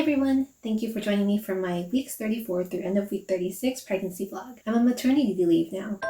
everyone! Thank you for joining me for my weeks 34 through end of week 36 pregnancy vlog. I'm on maternity leave now.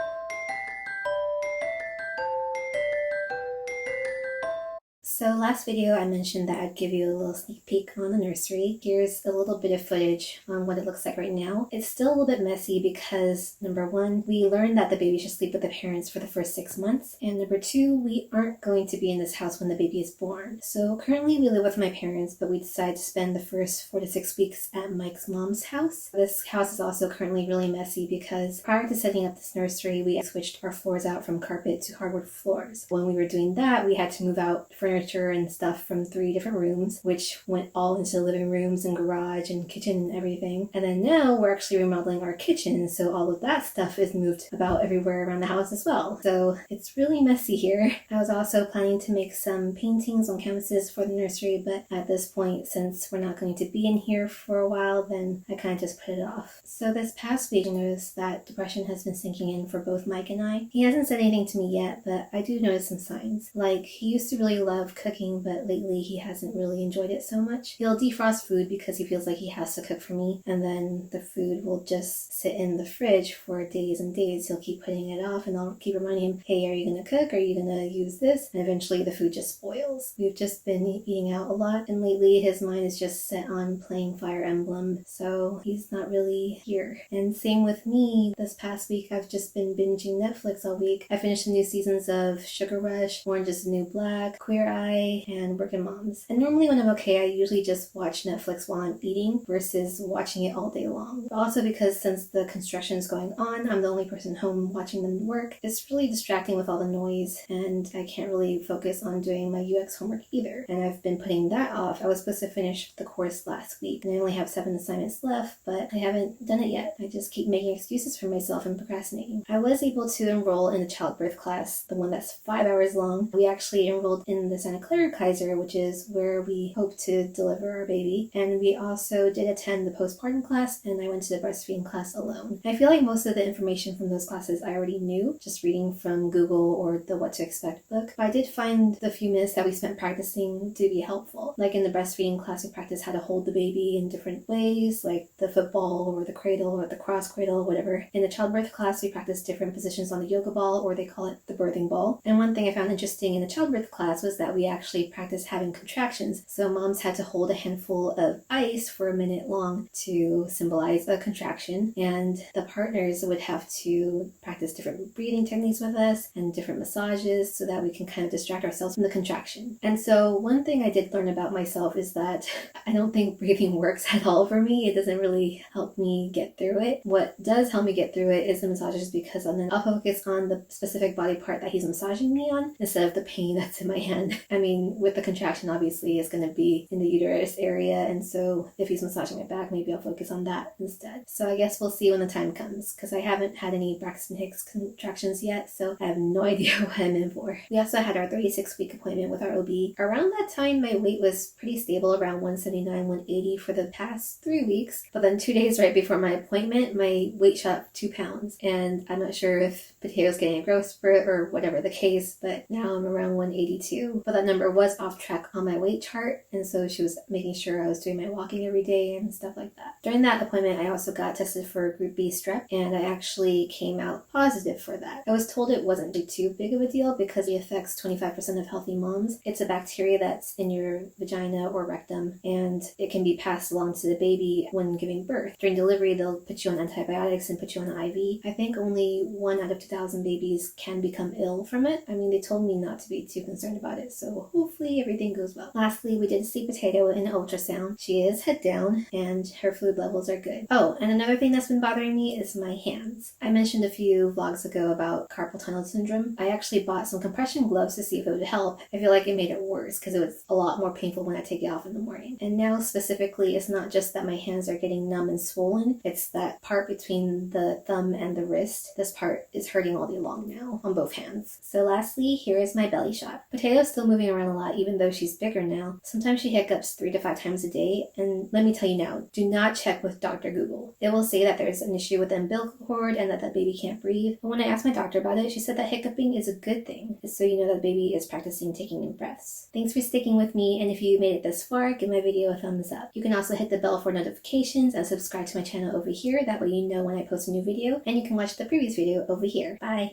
So last video I mentioned that I'd give you a little sneak peek on the nursery. Here's a little bit of footage on what it looks like right now. It's still a little bit messy because number one, we learned that the baby should sleep with the parents for the first 6 months. And number two, we aren't going to be in this house when the baby is born. So currently we live with my parents, but we decided to spend the first 4 to 6 weeks at Mike's mom's house. This house is also currently really messy because prior to setting up this nursery, we switched our floors out from carpet to hardwood floors. When we were doing that, we had to move out furniture and stuff from 3 different rooms, which went all into the living rooms and garage and kitchen and everything. And then now we're actually remodeling our kitchen, so all of that stuff is moved about everywhere around the house as well. So it's really messy here. I was also planning to make some paintings on canvases for the nursery, but at this point, since we're not going to be in here for a while, then I kind of just put it off. So this past week I noticed that depression has been sinking in for both Mike and I. He hasn't said anything to me yet, but I do notice some signs. Like, he used to really love cooking, but lately he hasn't really enjoyed it so much. He'll defrost food because he feels like he has to cook for me, and then the food will just sit in the fridge for days and days. He'll keep putting it off, and I'll keep reminding him, hey, are you gonna cook? Are you gonna use this? And eventually the food just spoils. We've just been eating out a lot, and lately his mind is just set on playing Fire Emblem, so he's not really here. And same with me. This past week I've just been binging Netflix all week. I finished the new seasons of Sugar Rush, Orange is the New Black, Queer Eye, and Working Moms. And normally when I'm okay, I usually just watch Netflix while I'm eating versus watching it all day long. But also because since the construction is going on, I'm the only person home watching them work. It's really distracting with all the noise, and I can't really focus on doing my UX homework either. And I've been putting that off. I was supposed to finish the course last week, and I only have 7 assignments left, but I haven't done it yet. I just keep making excuses for myself and procrastinating. I was able to enroll in the childbirth class, the one that's 5 hours long. We actually enrolled in the Santa Clara Kaiser, which is where we hope to deliver our baby. And we also did attend the postpartum class, and I went to the breastfeeding class alone. I feel like most of the information from those classes I already knew, just reading from Google or the What to Expect book. But I did find the few minutes that we spent practicing to be helpful. Like in the breastfeeding class, we practiced how to hold the baby in different ways, like the football or the cradle or the cross cradle, whatever. In the childbirth class, we practiced different positions on the yoga ball, or they call it the birthing ball. And one thing I found interesting in the childbirth class was that we actually practiced having contractions. So moms had to hold a handful of ice for a minute long to symbolize a contraction, and the partners would have to practice different breathing techniques with us and different massages so that we can kind of distract ourselves from the contraction. And so one thing I did learn about myself is that I don't think breathing works at all for me. It doesn't really help me get through it. What does help me get through it is the massages, because then I'll focus on the specific body part that he's massaging me on instead of the pain that's in my hand. I mean, with the contraction, obviously, is going to be in the uterus area, and so if he's massaging my back, maybe I'll focus on that instead. So I guess we'll see when the time comes, because I haven't had any Braxton Hicks contractions yet, so I have no idea what I'm in for. We also had our 36-week appointment with our OB. Around that time, my weight was pretty stable, around 179, 180 for the past 3 weeks, but then 2 days right before my appointment, my weight shot up 2 pounds, and I'm not sure if Potato's getting a growth spurt or whatever the case, but now I'm around 182. But that number was off track on my weight chart, and so she was making sure I was doing my walking every day and stuff like that. During that appointment, I also got tested for group B strep, and I actually came out positive for that. I was told it wasn't too big of a deal because it affects 25% of healthy moms. It's a bacteria that's in your vagina or rectum, and it can be passed along to the baby when giving birth. During delivery, they'll put you on antibiotics and put you on an IV. I think only 1 out of 2,000 babies can become ill from it. I mean, they told me not to be too concerned about it, so hopefully everything goes well. Lastly, we did see Potato in an ultrasound. She is head down, and her fluid levels are good. Oh, and another thing that's been bothering me is my hands. I mentioned a few vlogs ago about carpal tunnel syndrome. I actually bought some compression gloves to see if it would help. I feel like it made it worse because it was a lot more painful when I take it off in the morning. And now specifically, it's not just that my hands are getting numb and swollen, it's that part between the thumb and the wrist. This part is hurting all day long now on both hands. So lastly, here is my belly shot. Potato's still moving moving around a lot even though she's bigger now. Sometimes she hiccups 3 to 5 times a day, and let me tell you now, do not check with Dr. Google. It will say that there's an issue with the umbilical cord and that the baby can't breathe. But when I asked my doctor about it, she said that hiccuping is a good thing, so you know that the baby is practicing taking in breaths. Thanks for sticking with me, and if you made it this far, give my video a thumbs up. You can also hit the bell for notifications and subscribe to my channel over here. That way you know when I post a new video, and you can watch the previous video over here. Bye!